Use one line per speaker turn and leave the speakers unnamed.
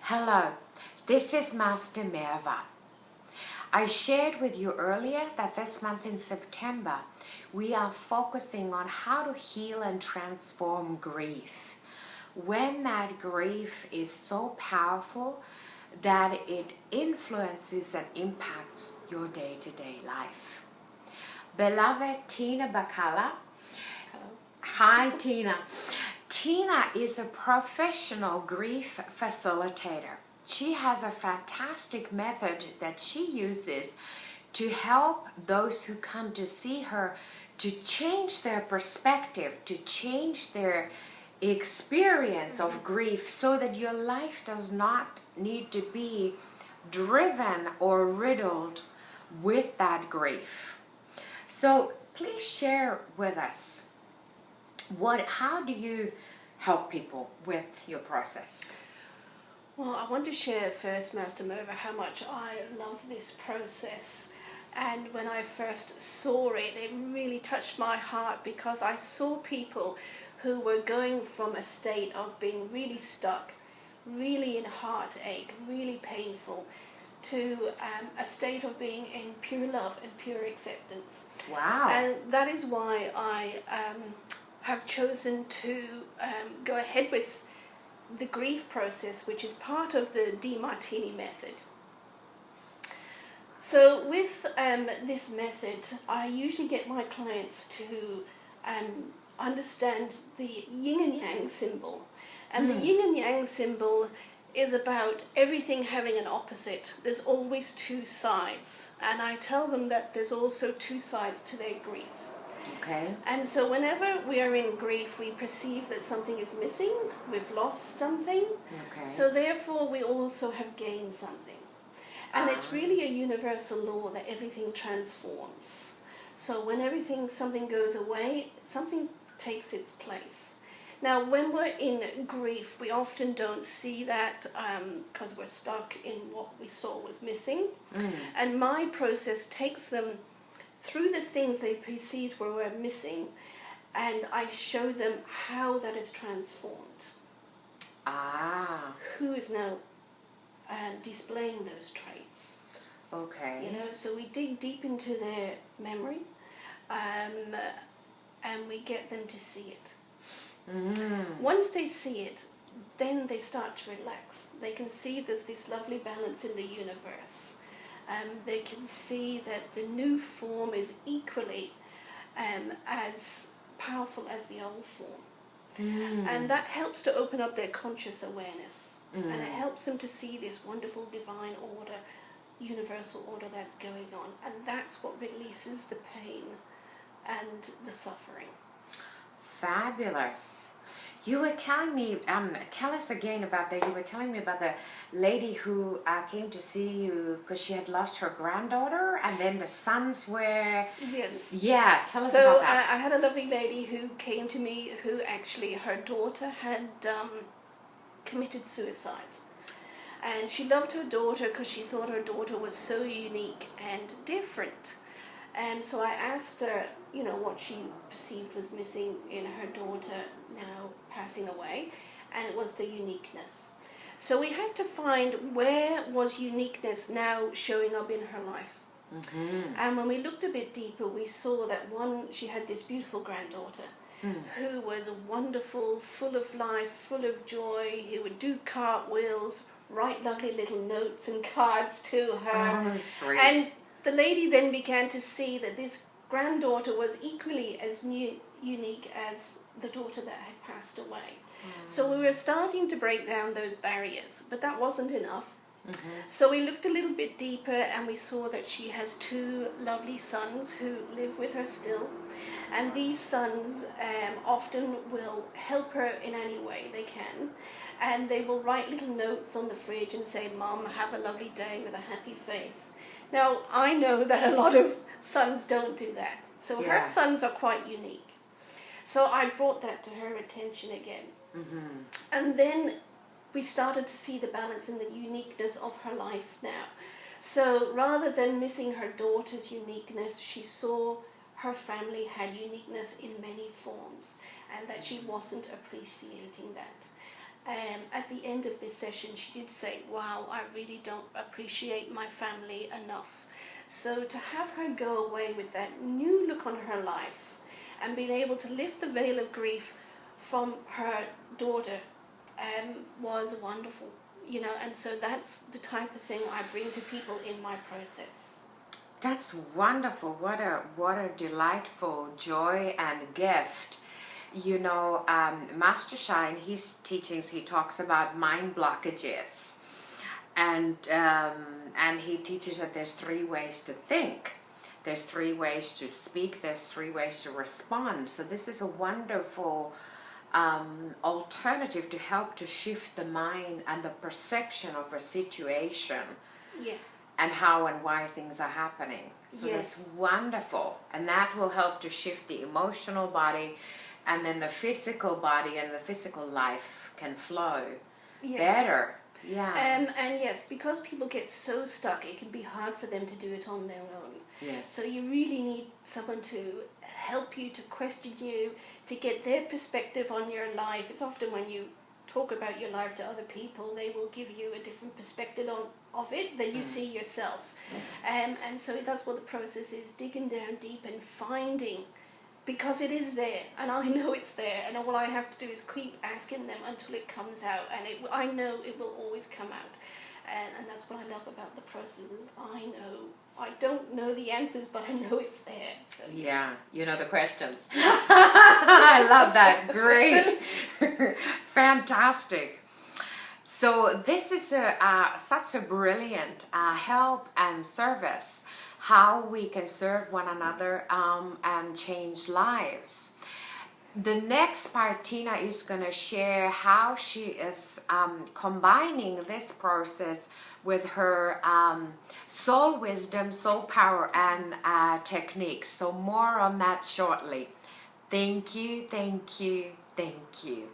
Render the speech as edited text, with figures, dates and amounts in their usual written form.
Hello, this is Master Merva. I shared with you earlier that this month in September, we are focusing on how to heal and transform grief. When that grief is so powerful that it influences and impacts your day-to-day life. Beloved Tina Bacala. Hi, Tina. Tina is a professional grief facilitator. She has a fantastic method that she uses to help those who come to see her to change their perspective, to change their experience of grief so that your life does not need to be driven or riddled with that grief. So please share with us how do you help people with your process?
Well, I want to share first, Master Merva, how much I love this process. And when I first saw it, it really touched my heart because I saw people who were going from a state of being really stuck, really in heartache, really painful, to a state of being in pure love and pure acceptance.
Wow.
And that is why I have chosen to go ahead with the grief process, which is part of the DeMartini method. So with this method, I usually get my clients to understand the yin and yang symbol. And the yin and yang symbol is about everything having an opposite. There's always two sides. And I tell them that there's also two sides to their grief.
Okay.
And so whenever we are in grief, we perceive that something is missing, we've lost something.
Okay.
So therefore we also have gained something. And it's really a universal law that everything transforms. So when something goes away, something takes its place. Now when we're in grief, we often don't see that because we're stuck in what we saw was missing. And my process takes them through the things they perceived were missing, and I show them how that is transformed. Who is now displaying those traits.
Okay.
So we dig deep into their memory, and we get them to see it. Once they see it, then they start to relax. They can see there's this lovely balance in the universe. They can see that the new form is equally as powerful as the old form. And that helps to open up their conscious awareness. And it helps them to see this wonderful divine order, universal order that's going on. And that's what releases the pain and the suffering.
Fabulous. You were telling me, tell us again about that. You were telling me about the lady who came to see you because she had lost her granddaughter, and then the sons were...
Yes.
Yeah, tell us about that.
So I had a lovely lady who came to me who actually, her daughter had committed suicide. And she loved her daughter because she thought her daughter was so unique and different. And so I asked her, what she perceived was missing in her daughter now passing away, and it was the uniqueness. So we had to find where was uniqueness now showing up in her life. And when we looked a bit deeper, we saw that she had this beautiful granddaughter who was wonderful, full of life, full of joy, who would do cartwheels, write lovely little notes and cards to her.
Oh, sweet.
And the lady then began to see that this granddaughter was equally as unique as the daughter that had passed away. So we were starting to break down those barriers, but that wasn't enough. So we looked a little bit deeper, and we saw that she has two lovely sons who live with her still. And these sons often will help her in any way they can. And they will write little notes on the fridge and say, "Mom, have a lovely day," with a happy face. Now, I know that a lot of sons don't do that. So her sons are quite unique. So I brought that to her attention again. And then we started to see the balance and the uniqueness of her life now. So rather than missing her daughter's uniqueness, she saw her family had uniqueness in many forms, and that she wasn't appreciating that. at the end of this session, she did say, wow, I really don't appreciate my family enough. So to have her go away with that new look on her life and being able to lift the veil of grief from her daughter was wonderful, you know, and so that's the type of thing I bring to people in my process.
That's wonderful. What a delightful joy and gift. You know, Master Sha, in his teachings, he talks about mind blockages, and he teaches that there's 3 ways to think, there's 3 ways to speak, there's 3 ways to respond. So this is a wonderful alternative to help to shift the mind and the perception of a situation.
Yes.
And how and why things are happening. So
Yes.
that's wonderful. And that will help to shift the emotional body, and then the physical body and the physical life can flow better. Yeah.
And yes, because people get so stuck, it can be hard for them to do it on their own.
Yes.
So you really need someone to help you, to question you, to get their perspective on your life. It's often when you talk about your life to other people, they will give you a different perspective of it than you see yourself. And so that's what the process is, digging down deep and finding, because it is there, and I know it's there, and all I have to do is keep asking them until it comes out, and I know it will always come out. And that's what I love about the process, is I don't know the answers, but I know it's there. So
Yeah, you know the questions. I love that. Great. Fantastic. So this is such a brilliant help and service, how we can serve one another and change lives. The next part, Tina is going to share how she is combining this process with her soul wisdom, soul power, and techniques. So more on that shortly. Thank you, thank you, thank you.